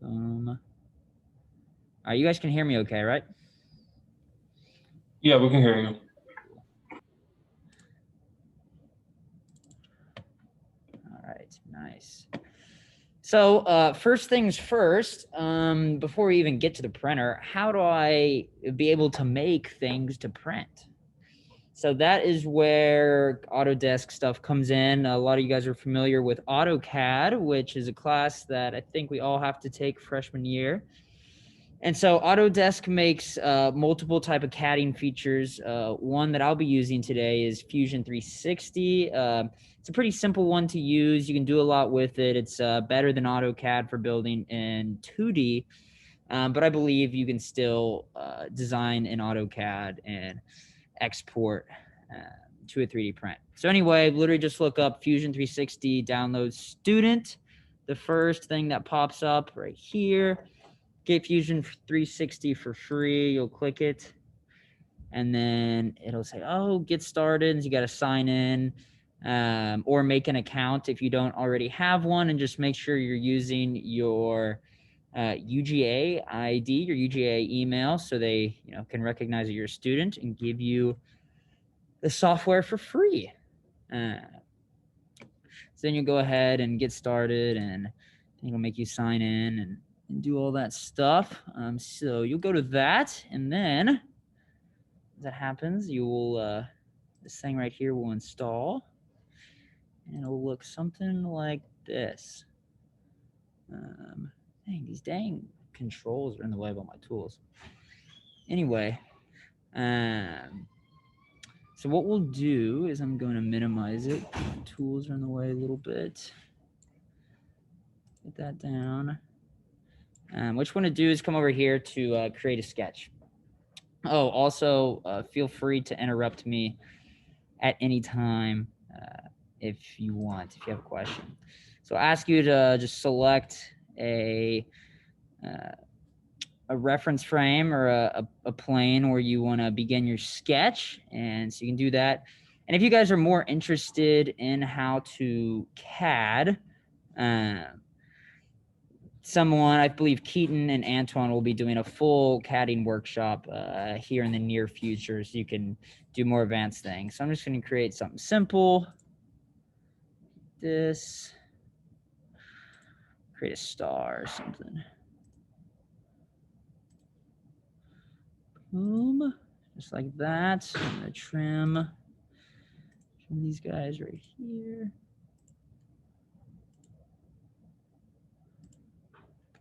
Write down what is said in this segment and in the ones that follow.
All right, you guys can hear me okay, right? Yeah, we can hear you. All right, nice. So first things first, before we even get to the printer, how do I be able to make things to print? So that is where Autodesk stuff comes in. A lot of you guys are familiar with AutoCAD, which is a class that I think we all have to take freshman year. And so Autodesk makes multiple type of CADing features. One that I'll be using today is Fusion 360. It's a pretty simple one to use. You can do a lot with it. It's better than AutoCAD for building in 2D, but I believe you can still design in AutoCAD and export to a 3D print. So anyway, literally just look up Fusion 360, download student. The first thing that pops up right here, get Fusion 360 for free. You'll click it, and then it'll say, oh, get started. You got to sign in or make an account if you don't already have one, and just make sure you're using your UGA ID, your UGA email, so they can recognize that you're a student and give you the software for free. So then you go ahead and get started, and it'll make you sign in and do all that stuff. So you'll go to that, and then as that happens, you will this thing right here will install, and it'll look something like this. These dang controls are in the way of all my tools. Anyway, so what we'll do is I'm going to minimize it. Tools are in the way a little bit. Get that down. What you want to do is come over here to create a sketch. Oh, also feel free to interrupt me at any time if you want, if you have a question. So I ask you to just select a reference frame or a plane where you want to begin your sketch, and so you can do that. And if you guys are more interested in how to CAD, someone, I believe Keaton and Antoine, will be doing a full CADing workshop here in the near future, so you can do more advanced things. So I'm just going to create something simple. This, create a star or something. Boom, just like that. I'm going to trim these guys right here.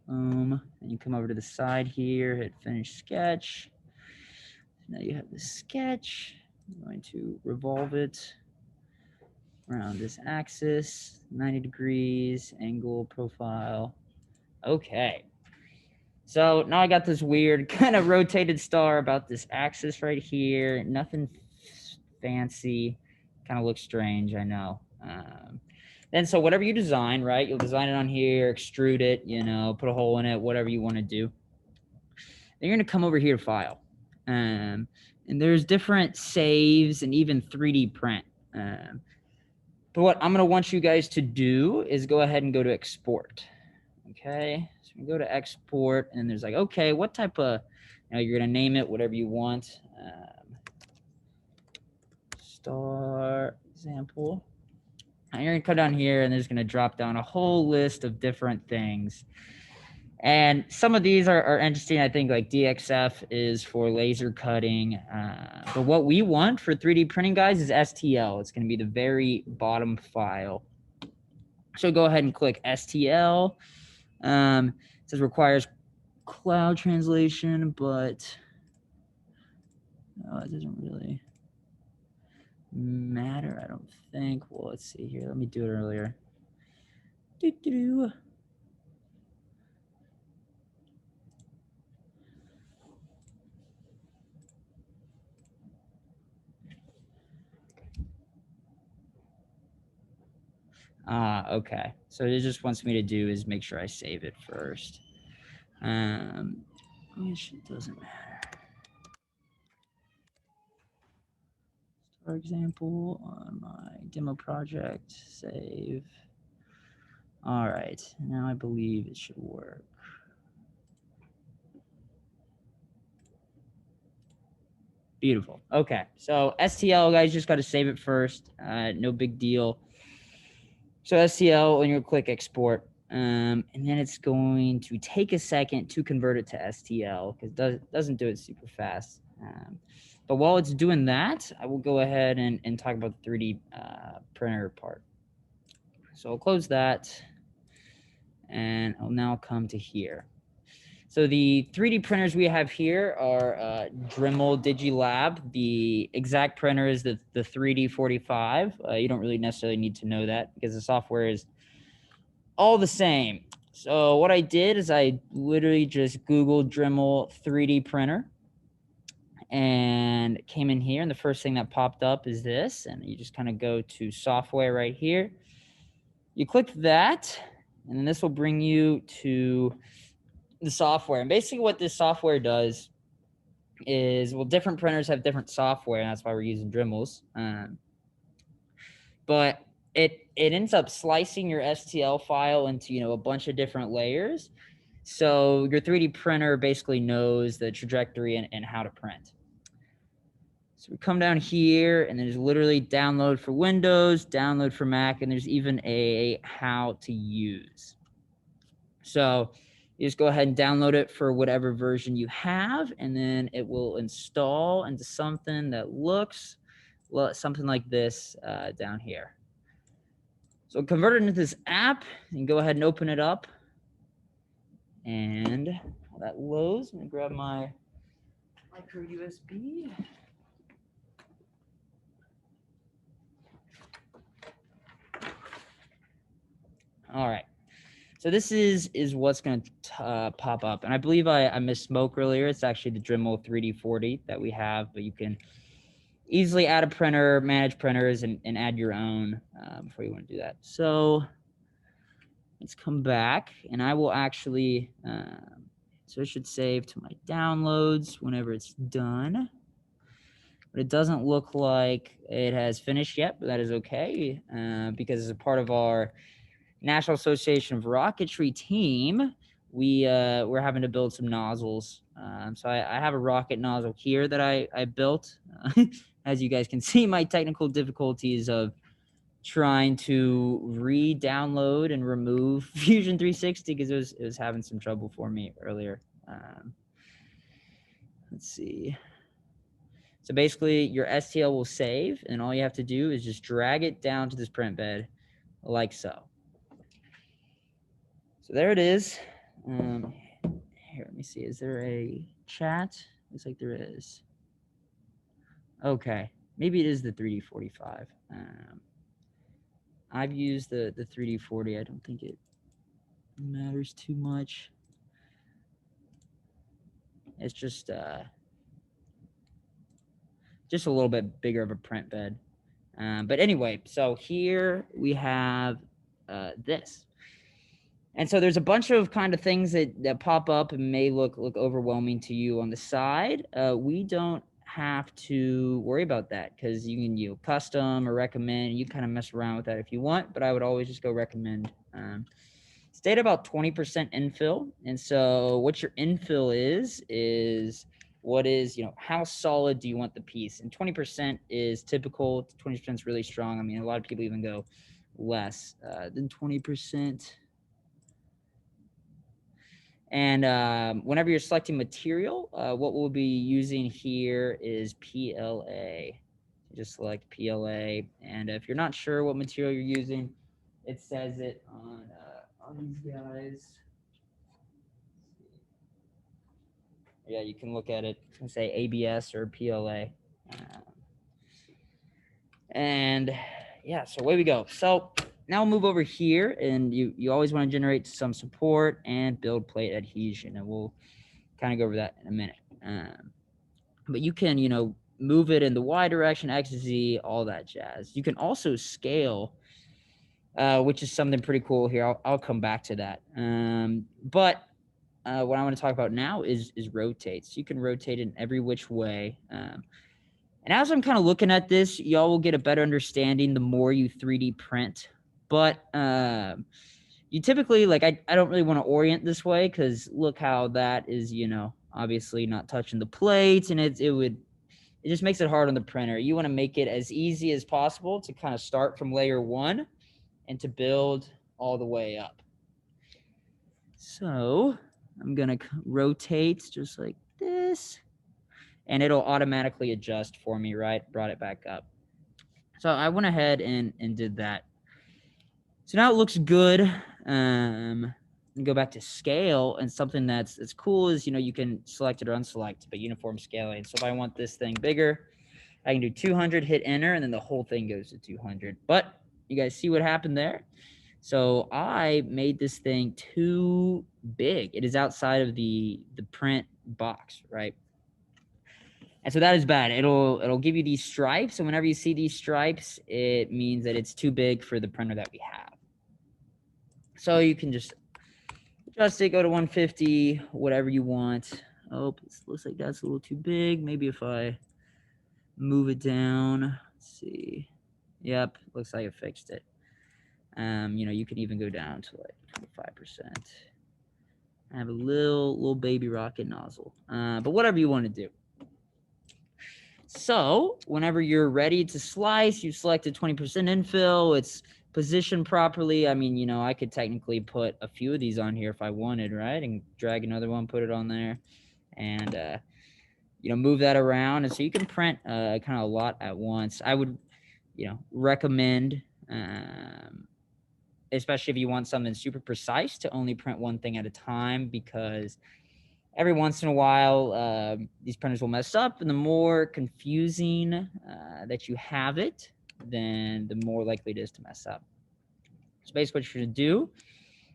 Boom. And you come over to the side here, hit finish sketch. Now you have the sketch. I'm going to revolve it around this axis, 90 degrees, angle, profile. Okay. So now I got this weird kind of rotated star about this axis right here. Nothing fancy. Kind of looks strange, I know. Then so whatever you design, right, you'll design it on here, extrude it, put a hole in it, whatever you want to do. Then you're going to come over here to File. And there's different saves and even 3D print. But what I'm going to want you guys to do is go ahead and go to Export. Okay, so we go to Export, and there's like, okay, what type of, you're going to name it whatever you want. Star example. And you're going to come down here, and there's going to drop down a whole list of different things. And some of these are interesting. I think like DXF is for laser cutting. But what we want for 3D printing, guys, is STL. It's going to be the very bottom file. So go ahead and click STL. It says requires cloud translation, but it doesn't really matter, I don't think. Well, let's see here. Let me do it earlier. Okay. So it just wants me to do is make sure I save it first. Which it doesn't matter. For example, on my demo project, save. All right, now I believe it should work. Beautiful. Okay. So STL, guys, just got to save it first. No big deal. So STL, and you'll click export. And then it's going to take a second to convert it to STL because it doesn't do it super fast. But while it's doing that, I will go ahead and talk about the 3D printer part. So I'll close that, and I'll now come to here. So the 3D printers we have here are Dremel Digilab. The exact printer is the 3D45. You don't really necessarily need to know that because the software is all the same. So what I did is I literally just Googled Dremel 3D printer and came in here, and the first thing that popped up is this, and you just kind of go to software right here. You click that, and then this will bring you to the software. And basically what this software does is, well, different printers have different software, and that's why we're using Dremels. But it ends up slicing your STL file into, a bunch of different layers. So your 3D printer basically knows the trajectory and how to print. So we come down here, and there's literally download for Windows, download for Mac, and there's even a how to use. So you just go ahead and download it for whatever version you have, and then it will install into something that looks something like this down here. So convert it into this app, and go ahead and open it up. And while that loads, I'm gonna grab my micro USB. All right. So this is what's going to pop up. And I believe I misspoke earlier. It's actually the Dremel 3D40 that we have, but you can easily add a printer, manage printers, and add your own before you want to do that. So let's come back, and I will actually, so it should save to my downloads whenever it's done. But it doesn't look like it has finished yet, but that is okay because as a part of our National Association of Rocketry team, we're having to build some nozzles. So I have a rocket nozzle here that I built. As you guys can see, my technical difficulties of trying to re-download and remove Fusion 360 because it was having some trouble for me earlier. Let's see. So basically, your STL will save, and all you have to do is just drag it down to this print bed like so. So there it is. Here, let me see. Is there a chat? Looks like there is. Okay. Maybe it is the 3D45. I've used the 3D40. I don't think it matters too much. It's just a little bit bigger of a print bed. But anyway, so here we have this. And so there's a bunch of kind of things that pop up and may look overwhelming to you on the side. We don't have to worry about that because you can custom or recommend. You kind of mess around with that if you want, but I would always just go recommend. Stay at about 20% infill. And so what your infill is what is, how solid do you want the piece? And 20% is typical. 20% is really strong. I mean, a lot of people even go less than 20%. And whenever you're selecting material, what we'll be using here is PLA. Just select PLA. And if you're not sure what material you're using, it says it on these guys. Yeah, you can look at it and say ABS or PLA. And yeah, so away we go. So now we'll move over here, and you always want to generate some support and build plate adhesion, and we'll kind of go over that in a minute. But you can, move it in the Y direction, X, Z, all that jazz. You can also scale, which is something pretty cool here. I'll come back to that. But what I want to talk about now is rotate. So you can rotate in every which way. And as I'm kind of looking at this, y'all will get a better understanding the more you 3D print. But you typically, I don't really want to orient this way because look how that is, obviously not touching the plates, and it would it just makes it hard on the printer. You want to make it as easy as possible to kind of start from layer 1 and to build all the way up. So I'm going to rotate just like this, and it'll automatically adjust for me, right? Brought it back up. So I went ahead and did that. So now it looks good. And go back to scale, and something that's cool is, you can select it or unselect, but uniform scaling. So if I want this thing bigger, I can do 200, hit enter, and then the whole thing goes to 200. But you guys see what happened there? So I made this thing too big. It is outside of the print box, right? And so that is bad. It'll give you these stripes, and whenever you see these stripes, it means that it's too big for the printer that we have. So you can just adjust it, go to 150, whatever you want. Oh, it looks like that's a little too big. Maybe if I move it down, let's see. Yep, looks like I fixed it. You can even go down to like 25%. I have a little baby rocket nozzle, but whatever you want to do. So whenever you're ready to slice, you selected 20% infill. It's positioned properly. I mean, I could technically put a few of these on here if I wanted, right? And drag another one, put it on there, and move that around. And so you can print kind of a lot at once. I would, recommend, especially if you want something super precise, to only print one thing at a time, because every once in a while, these printers will mess up, and the more confusing that you have it, then the more likely it is to mess up. So basically what you're going to do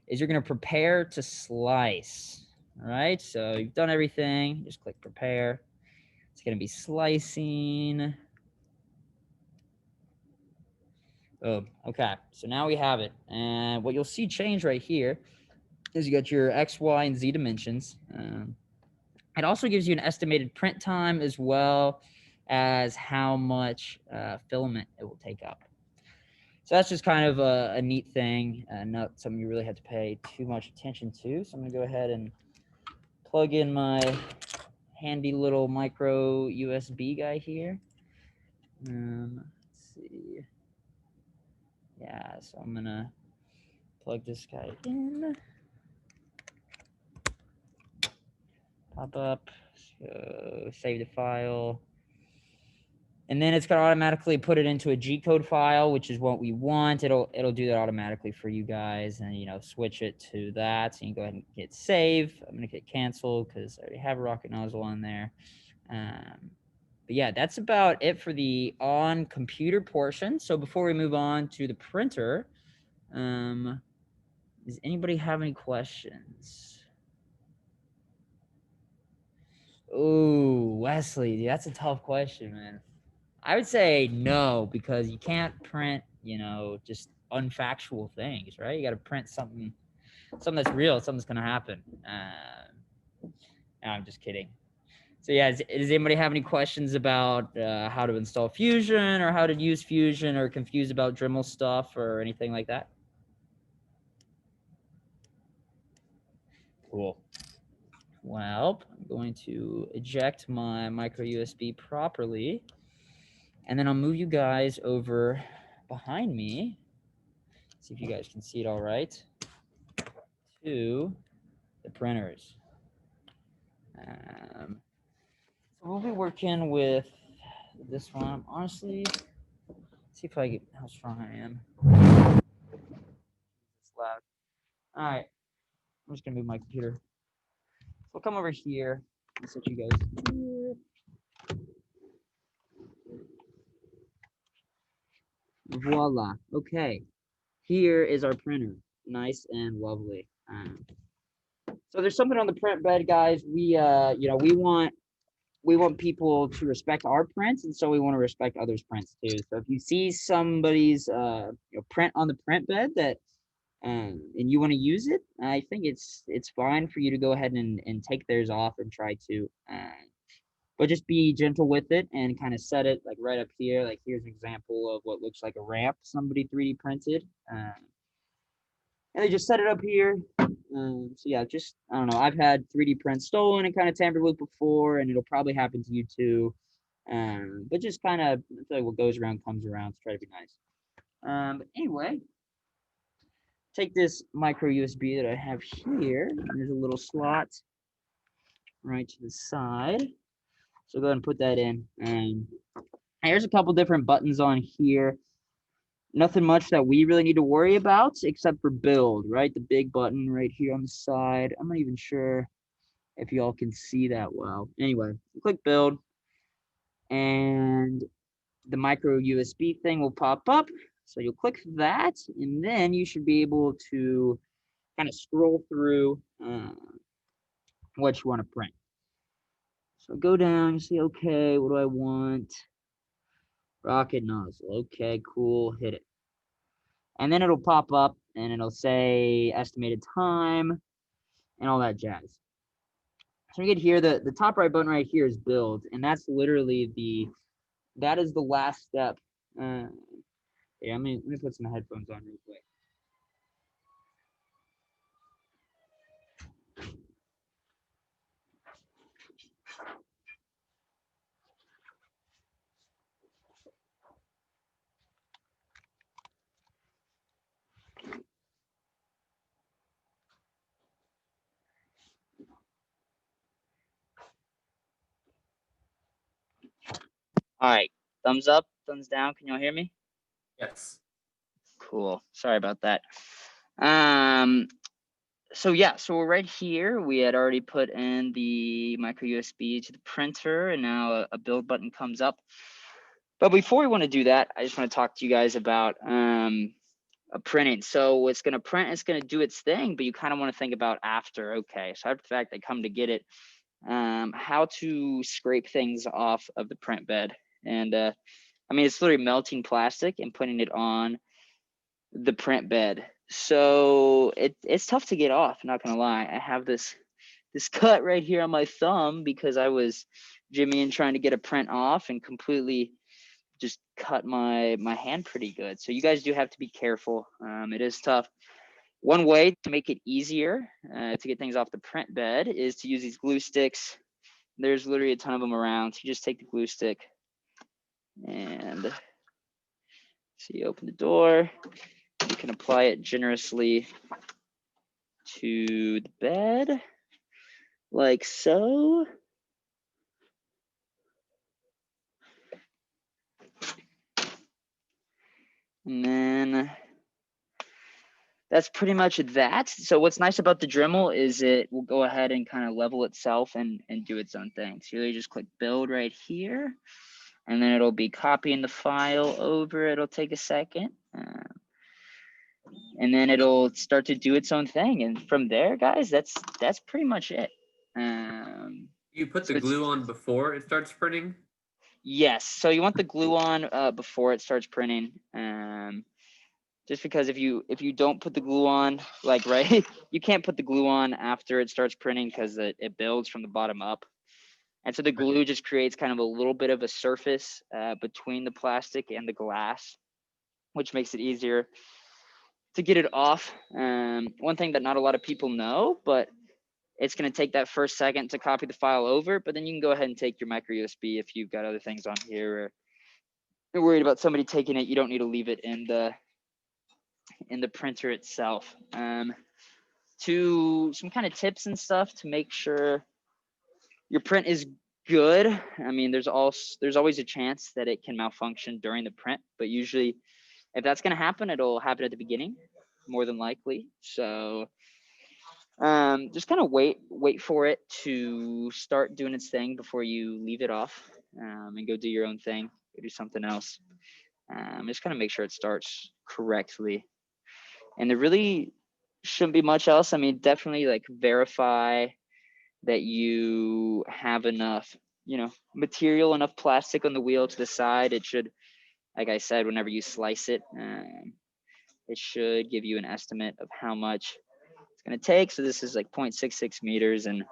is you're going to prepare to slice. All right, so you've done everything. Just click prepare. It's going to be slicing. Oh, okay. So now we have it. And what you'll see change right here is you got your X, Y, and Z dimensions. It also gives you an estimated print time, as well as how much filament it will take up. So that's just kind of a neat thing, not something you really have to pay too much attention to. So I'm going to go ahead and plug in my handy little micro USB guy here. Let's see. Yeah, so I'm going to plug this guy in. Pop up, so save the file. And then it's going to automatically put it into a G-code file, which is what we want. It'll do that automatically for you guys, and switch it to that. So you can go ahead and hit save. I'm going to hit cancel because I already have a rocket nozzle on there. But yeah, that's about it for the on computer portion. So before we move on to the printer, does anybody have any questions? Oh, Wesley, that's a tough question, man. I would say no, because you can't print, just unfactual things, right? You got to print something that's real, something that's going to happen. No, I'm just kidding. So yeah, does anybody have any questions about how to install Fusion, or how to use Fusion, or confused about Dremel stuff or anything like that? Cool. Well, I'm going to eject my micro USB properly, and then I'll move you guys over behind me. See if you guys can see it all right. To the printers. So we'll be working with this one. Honestly, see if I get how strong I am. It's loud. All right, I'm just gonna move my computer. So I'll come over here and set you guys here. Voila. Okay, here is our printer. Nice and lovely. So there's something on the print bed, guys. We want people to respect our prints, and so we want to respect others' prints too. So if you see somebody's print on the print bed that and you want to use it, I think it's fine for you to go ahead and take theirs off and try to, but just be gentle with it and kind of set it like right up here. Like here's an example of what looks like a ramp somebody 3D printed, and they just set it up here. So yeah, just, I don't know. I've had 3D prints stolen and kind of tampered with before, and it'll probably happen to you too. But just kind of, I feel like what goes around comes around, so try to be nice. But anyway, take this micro USB that I have here, and there's a little slot right to the side. So go ahead and put that in. And here's a couple different buttons on here. Nothing much that we really need to worry about except for build, right? The big button right here on the side. I'm not even sure if y'all can see that well. Anyway, click build and the micro USB thing will pop up. So you'll click that and then you should be able to kind of scroll through what you want to print. So go down, you see, okay, what do I want? Rocket nozzle. Okay, cool, hit it. And then it'll pop up and it'll say estimated time and all that jazz. So you get here, the top right button right here is build, and that's literally that is the last step. Yeah, let me put some headphones on real quick. All right, thumbs up, thumbs down. Can y'all hear me? Yes. Cool. Sorry about that. So yeah, so we're right here. We had already put in the micro USB to the printer, and now a build button comes up. But before we want to do that, I just want to talk to you guys about printing. So it's going to print, it's going to do its thing, but you kind of want to think about after. Okay, so after the fact, I come to get it, how to scrape things off of the print bed. And I mean, it's literally melting plastic and putting it on the print bed. So it's tough to get off, not gonna lie. I have this cut right here on my thumb because I was jimmying trying to get a print off and completely just cut my hand pretty good. So you guys do have to be careful. It is tough. One way to make it easier to get things off the print bed is to use these glue sticks. There's literally a ton of them around. So you just take the glue stick and so you open the door. You can apply it generously to the bed, like so. And then that's pretty much that. So what's nice about the Dremel is it will go ahead and kind of level itself and do its own thing. So you just click build right here, and then it'll be copying the file over. It'll take a second. And then it'll start to do its own thing. And from there, guys, that's pretty much it. You put the glue on before it starts printing? Yes. So you want the glue on before it starts printing. Just because if you don't put the glue on, like right, you can't put the glue on after it starts printing because it builds from the bottom up. And so the glue just creates kind of a little bit of a surface between the plastic and the glass, which makes it easier to get it off. One thing that not a lot of people know, but it's going to take that first second to copy the file over, but then you can go ahead and take your micro USB if you've got other things on here or you're worried about somebody taking it. You don't need to leave it in the printer itself. To some kind of tips and stuff to make sure your print is good. I mean, there's always a chance that it can malfunction during the print, but usually if that's going to happen, it'll happen at the beginning, more than likely. So just kind of wait for it to start doing its thing before you leave it off and go do your own thing, go do something else. Just kind of make sure it starts correctly. And there really shouldn't be much else. I mean, definitely like verify that you have enough, material, enough plastic on the wheel to the side. It should, like I said, whenever you slice it, it should give you an estimate of how much it's going to take. So this is like 0.66 meters and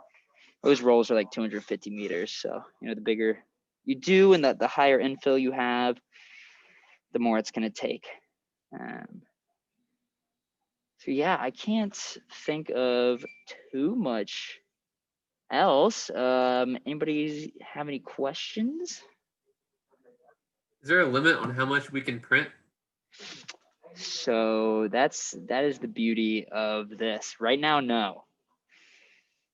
those rolls are like 250 meters. So, the bigger you do and the higher infill you have, the more it's going to take. So yeah, I can't think of too much else. Anybody have any questions? Is there a limit on how much we can print? So that is the beauty of this. Right now, no.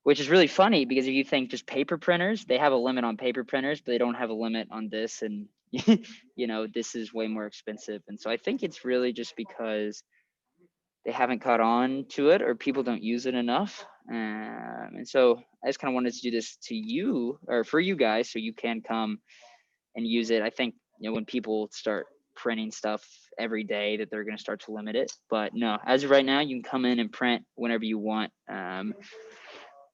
Which is really funny because if you think just paper printers, they have a limit on paper printers, but they don't have a limit on this. And this is way more expensive. And so I think it's really just because they haven't caught on to it or people don't use it enough. And so I just kind of wanted to do this to you or for you guys so you can come and use it. I think when people start printing stuff every day that they're going to start to limit it. But no, as of right now, you can come in and print whenever you want.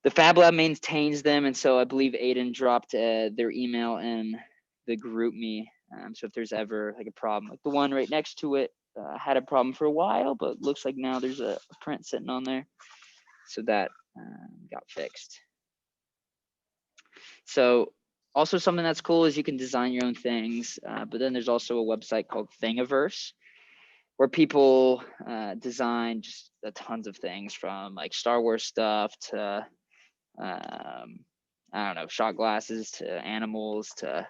The Fab Lab maintains them, and so I believe Aiden dropped their email in the group me. So if there's ever like a problem, like the one right next to it had a problem for a while, but looks like now there's a print sitting on there, so that got fixed. So also something that's cool is you can design your own things, but then there's also a website called Thingiverse where people design just tons of things from like Star Wars stuff to I don't know, shot glasses to animals to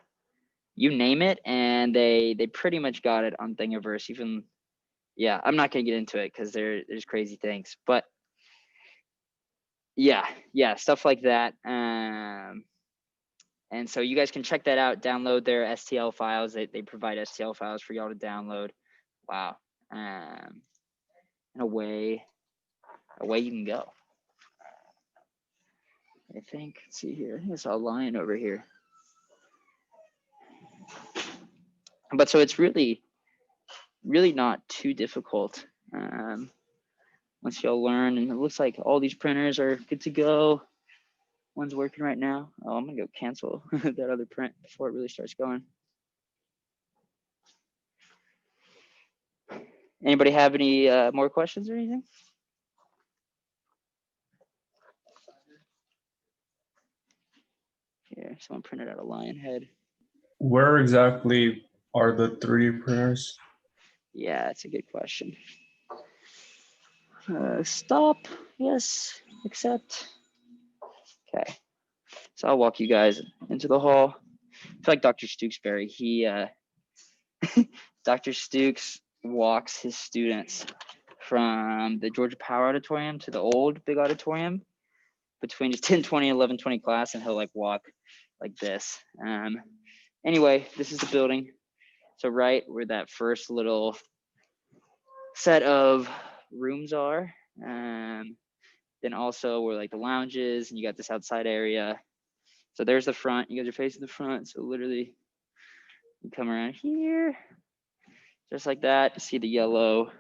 you name it, and they pretty much got it on Thingiverse. Even I'm not gonna get into it because there's crazy things, but yeah, stuff like that. And so you guys can check that out, download their STL files. They provide STL files for y'all to download. Wow. And away you can go. I think, let's see here. I think I saw a lion over here. But so it's really not too difficult once y'all learn. And it looks like all these printers are good to go. One's working right now. Oh, I'm gonna go cancel that other print before it really starts going. Anybody have any more questions or anything? Here, someone printed out a lion head. Where exactly are the 3D printers? Yeah, that's a good question. Stop. Yes. Accept. Okay. So I'll walk you guys into the hall. I feel like Dr. Stooksbury. Dr. Stooks walks his students from the Georgia Power Auditorium to the old big auditorium between just 10:20 and 11:20 class, and he'll like walk like this. Anyway, this is the building. So right where that first little set of rooms are, then also where like the lounges, and you got this outside area. So there's the front. You guys are facing the front. So literally, you come around here, just like that. See the yellow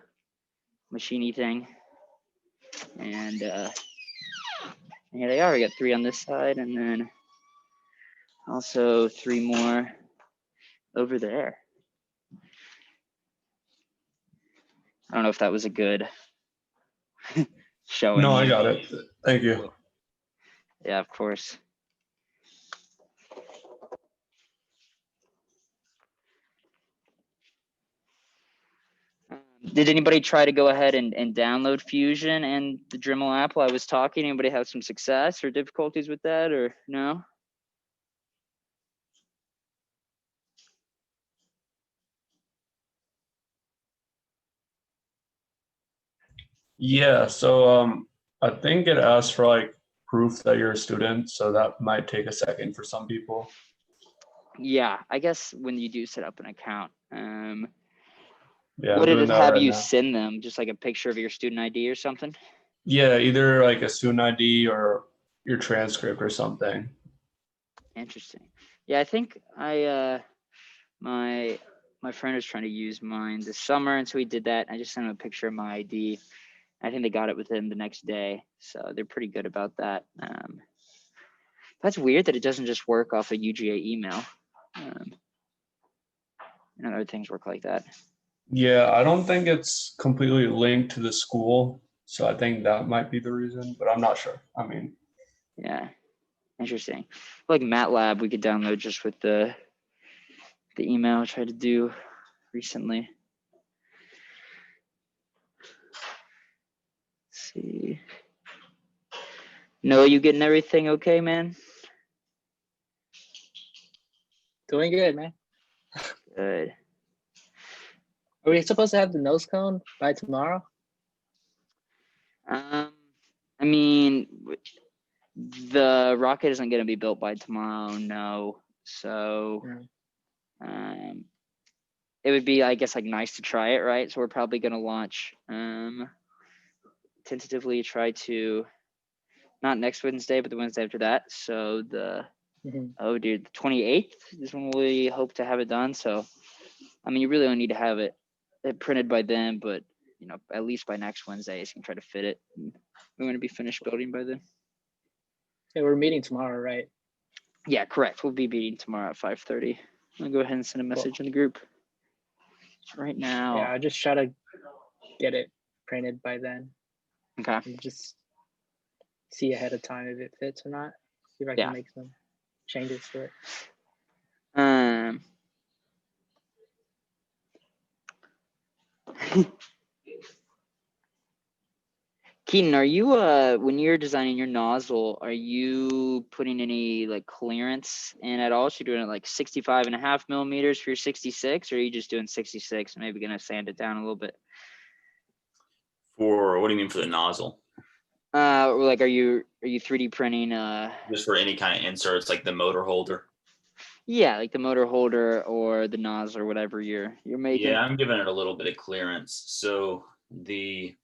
machine-y thing, and here they are. We got 3 on this side, and then also 3 more over there. I don't know if that was a good showing. No, I you. got it. Thank you. Yeah, of course. Did anybody try to go ahead and download Fusion and the Dremel app while I was talking? Anybody have some success or difficulties with that, or no? Yeah, so I think it asks for like proof that you're a student, so that might take a second for some people. Yeah, I guess when you do set up an account, Yeah, what I'm did doing it that have right you now. send them? Just like a picture of your student ID or something? Yeah, either like a student ID or your transcript or something. Interesting. Yeah, I think my friend was trying to use mine this summer, and so he did that. I just sent him a picture of my ID. I think they got it within the next day, so they're pretty good about that. That's weird that it doesn't just work off a UGA email. And other things work like that. Yeah, I don't think it's completely linked to the school, so I think that might be the reason, but I'm not sure. I mean, Yeah, interesting. Like MATLAB, we could download just with the email I tried to do recently. Let's see. Noah, you getting everything okay, man? Doing good, man. Good. Are we supposed to have the nose cone by tomorrow? I mean, the rocket isn't going to be built by tomorrow, no. So, it would be, I guess, like nice to try it, right? So we're probably going to launch, tentatively try to, not next Wednesday, but the Wednesday after that. So the, oh dude, the 28th is when we hope to have it done. So, I mean, you really only need to have it printed by then, but you know, at least by next Wednesday, you can try to fit it. We're going to be finished building by then. Yeah, we're meeting tomorrow, right? Yeah, correct. We'll be meeting tomorrow at 5:30. I'll go ahead and send a message in the group right now. Yeah, I just try to get it printed by then. Okay. And just see ahead of time if it fits or not. See if I Yeah. can make some changes to it. Keaton, are you when you're designing your nozzle, are you putting any like clearance in at all? So you're doing it like 65.5 millimeters for your 66, or are you just doing 66 and maybe gonna sand it down a little bit? For what do you mean for the nozzle? Or like are you 3D printing Just for any kind of inserts, like the motor holder? yeah, like the motor holder or the nozzle or whatever you're making? Yeah, I'm giving it a little bit of clearance. So the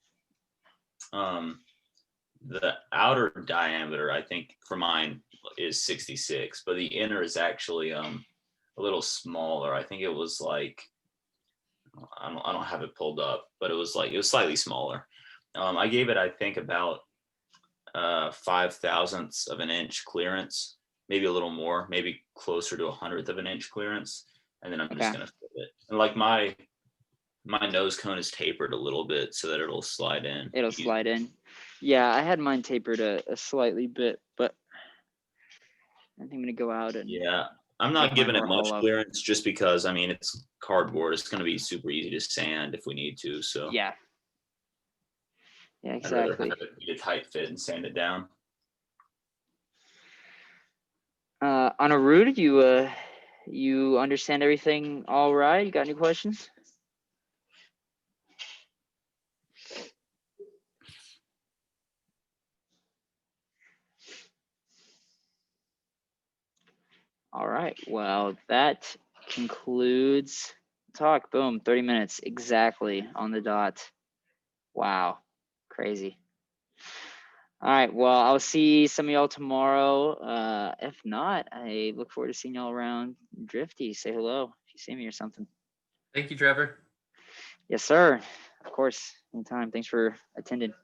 outer diameter, I think for mine is 66, but the inner is actually a little smaller. I think it was like, I don't have it pulled up, but it was slightly smaller. I gave it, I think, about 5/1000ths of an inch clearance, maybe a little more, maybe closer to 1/100th of an inch clearance, and then I'm just gonna fit it. And like my nose cone is tapered a little bit so that it'll slide in. It'll slide in. Yeah, I had mine tapered a slightly bit, but I think I'm gonna go out and Yeah, I'm not giving it much clearance just because, I mean, it's cardboard. It's gonna be super easy to sand if we need to. So yeah, I'd rather exactly. have it be a tight fit and sand it down. On a route, you understand everything all right? You got any questions? All right, well, that concludes talk. Boom, 30 minutes exactly on the dot. Wow, crazy. All right, well, I'll see some of y'all tomorrow. If not, I look forward to seeing y'all around Drifty. Say hello if you see me or something. Thank you, Trevor. Yes, sir. Of course, anytime. Thanks for attending.